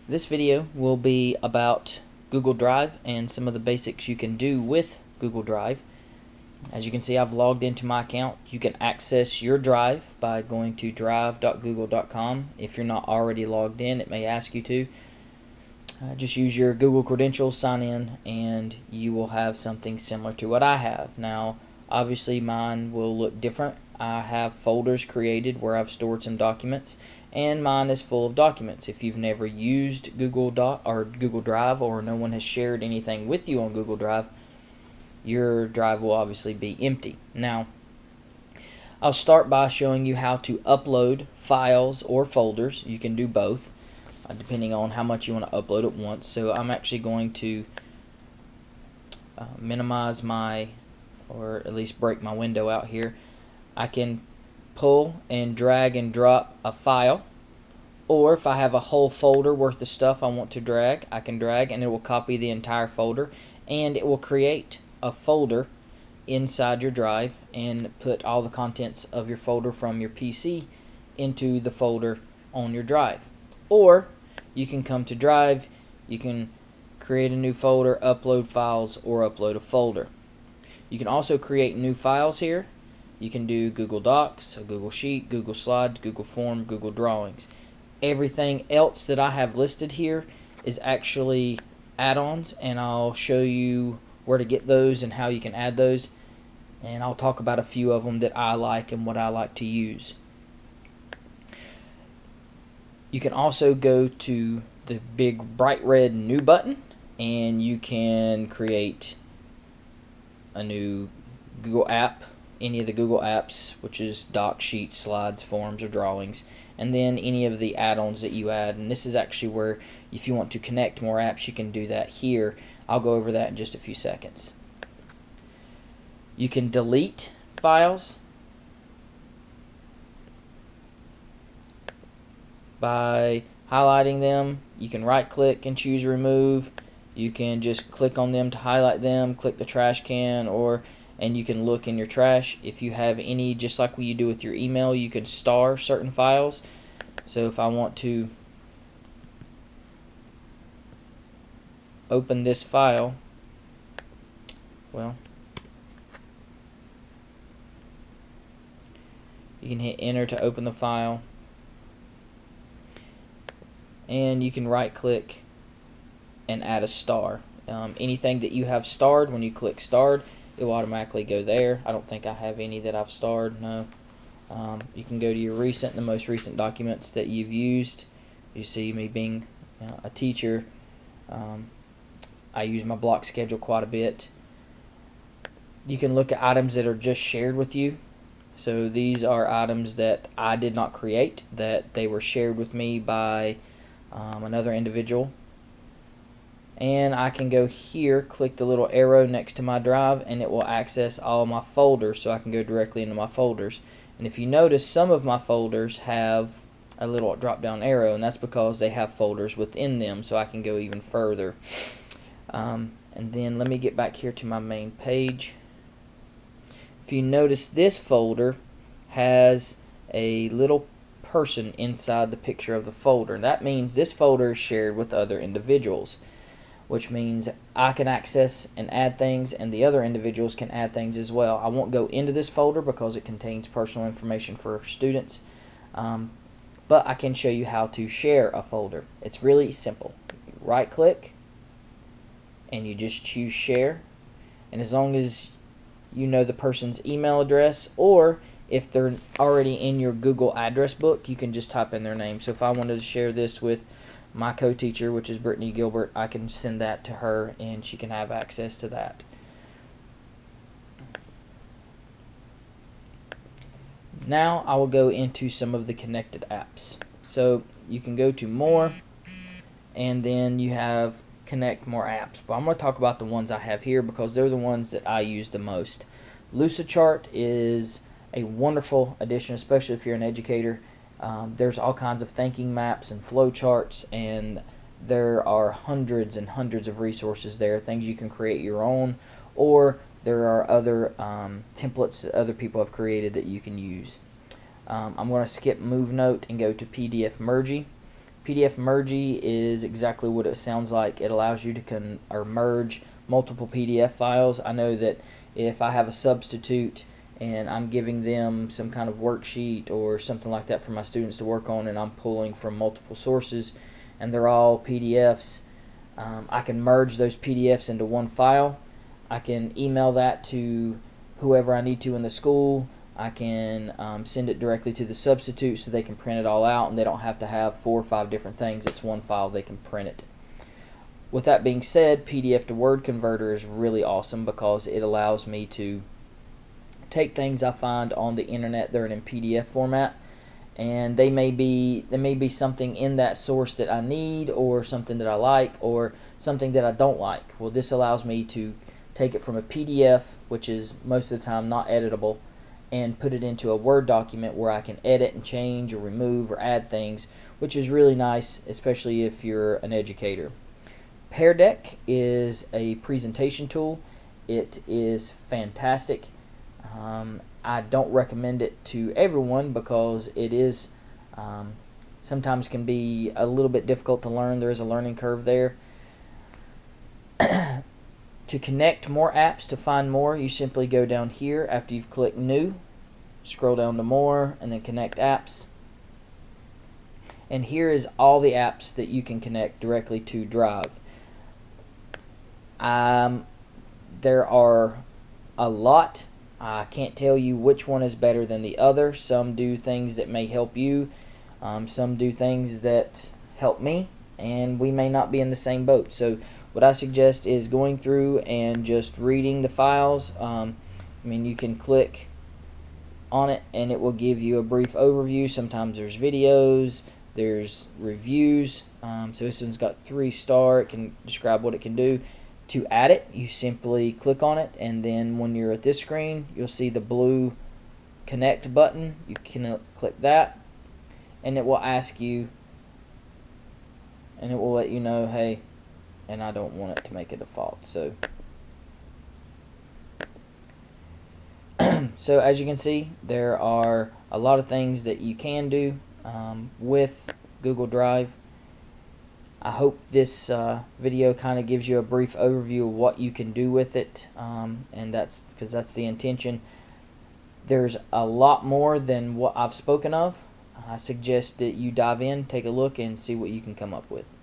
This video will be about Google Drive and some of the basics you can do with Google Drive. As you can see, I've logged into my account. You can access your Drive by going to drive.google.com. If you're not already logged in, it may ask you to. Just use your Google credentials, sign in, and you will have something similar to what I have. Now, obviously mine will look different. I have folders created where I've stored some documents, and mine is full of documents. If you've never used Google Drive, or no one has shared anything with you on Google Drive, your drive will obviously be empty. Now, I'll start by showing you how to upload files or folders. You can do both, depending on how much you want to upload at once. So I'm actually going to minimize my, or at least break my window out here. I can pull and drag and drop a file, or if I have a whole folder worth of stuff I want to drag, I can drag and it will copy the entire folder, and it will create a folder inside your drive and put all the contents of your folder from your PC into the folder on your drive. Or you can come to Drive, you can create a new folder, upload files, or upload a folder. You can also create new files here. You can do Google Docs, a Google Sheet, Google Slides, Google Form, Google Drawings. Everything else that I have listed here is actually add-ons, and I'll show you where to get those and how you can add those. And I'll talk about a few of them that I like and what I like to use. You can also go to the big bright red new button, and you can create a new Google app, any of the Google apps, which is Docs, Sheets, Slides, Forms, or Drawings, and then any of the add-ons that you add. And this is actually where, if you want to connect more apps, you can do that here. I'll go over that in just a few seconds. You can delete files by highlighting them. You can right click and choose remove. You can just click on them to highlight them, click the trash can, and you can look in your trash. If you have any, just like what you do with your email, you can star certain files. So if I want to open this file, well, you can hit enter to open the file, and you can right click and add a star. Anything that you have starred, when you click starred, it will automatically go there. I don't think I have any that I've starred, no. You can go to your the most recent documents that you've used. You see me being a teacher. I use my block schedule quite a bit. You can look at items that are just shared with you. So these are items that I did not create, that they were shared with me by another individual. And I can go here, click the little arrow next to my drive, and it will access all my folders, so I can go directly into my folders. And if you notice, some of my folders have a little drop down arrow, and that's because they have folders within them, so I can go even further. And then let me get back here to my main page. If you notice, this folder has a little person inside the picture of the folder. That means this folder is shared with other individuals, which means I can access and add things, and the other individuals can add things as well. I won't go into this folder because it contains personal information for students, but I can show you how to share a folder. It's really simple. Right click and you just choose share, and as long as you know the person's email address, or if they're already in your Google address book, you can just type in their name. So if I wanted to share this with my co-teacher, which is Brittany Gilbert, I can send that to her and she can have access to that. Now I will go into some of the connected apps. So you can go to more, and then you have connect more apps. But I'm going to talk about the ones I have here because they're the ones that I use the most. Lucidchart is a wonderful addition, especially if you're an educator. There's all kinds of thinking maps and flow charts, and there are hundreds and hundreds of resources there, things you can create your own, or there are other templates that other people have created that you can use. I'm going to skip MoveNote and go to PDF Mergy. PDF Mergy is exactly what it sounds like. It allows you to merge multiple PDF files. I know that if I have a substitute and I'm giving them some kind of worksheet or something like that for my students to work on, and I'm pulling from multiple sources and they're all PDFs, I can merge those PDFs into one file. I can email that to whoever I need to in the school. I can send it directly to the substitute so they can print it all out, and they don't have to have 4 or 5 different things. It's one file, they can print it. With that being said, PDF to Word Converter is really awesome because it allows me to take things I find on the internet that are in PDF format, and there may be something in that source that I need, or something that I like, or something that I don't like. Well, this allows me to take it from a PDF, which is most of the time not editable, and put it into a Word document where I can edit and change or remove or add things, which is really nice, especially if you're an educator. Pear Deck is a presentation tool. It is fantastic. I don't recommend it to everyone because it is sometimes can be a little bit difficult to learn. There is a learning curve there. To connect more apps, to find more, you simply go down here after you've clicked New, scroll down to More, and then Connect Apps. And here is all the apps that you can connect directly to Drive. There are a lot. I can't tell you which one is better than the other. Some do things that may help you. Some do things that help me, and we may not be in the same boat. So what I suggest is going through and just reading the files. You can click on it and it will give you a brief overview. Sometimes there's videos, there's reviews. So this one's got 3-star. It can describe what it can do. To add it, you simply click on it, and then when you're at this screen, you'll see the blue connect button. You can click that, and it will ask you, and it will let you know, hey, and I don't want it to make a default. So so as you can see, there are a lot of things that you can do with Google Drive. I hope this video kind of gives you a brief overview of what you can do with it, and that's because that's the intention. There's a lot more than what I've spoken of. I suggest that you dive in, take a look, and see what you can come up with.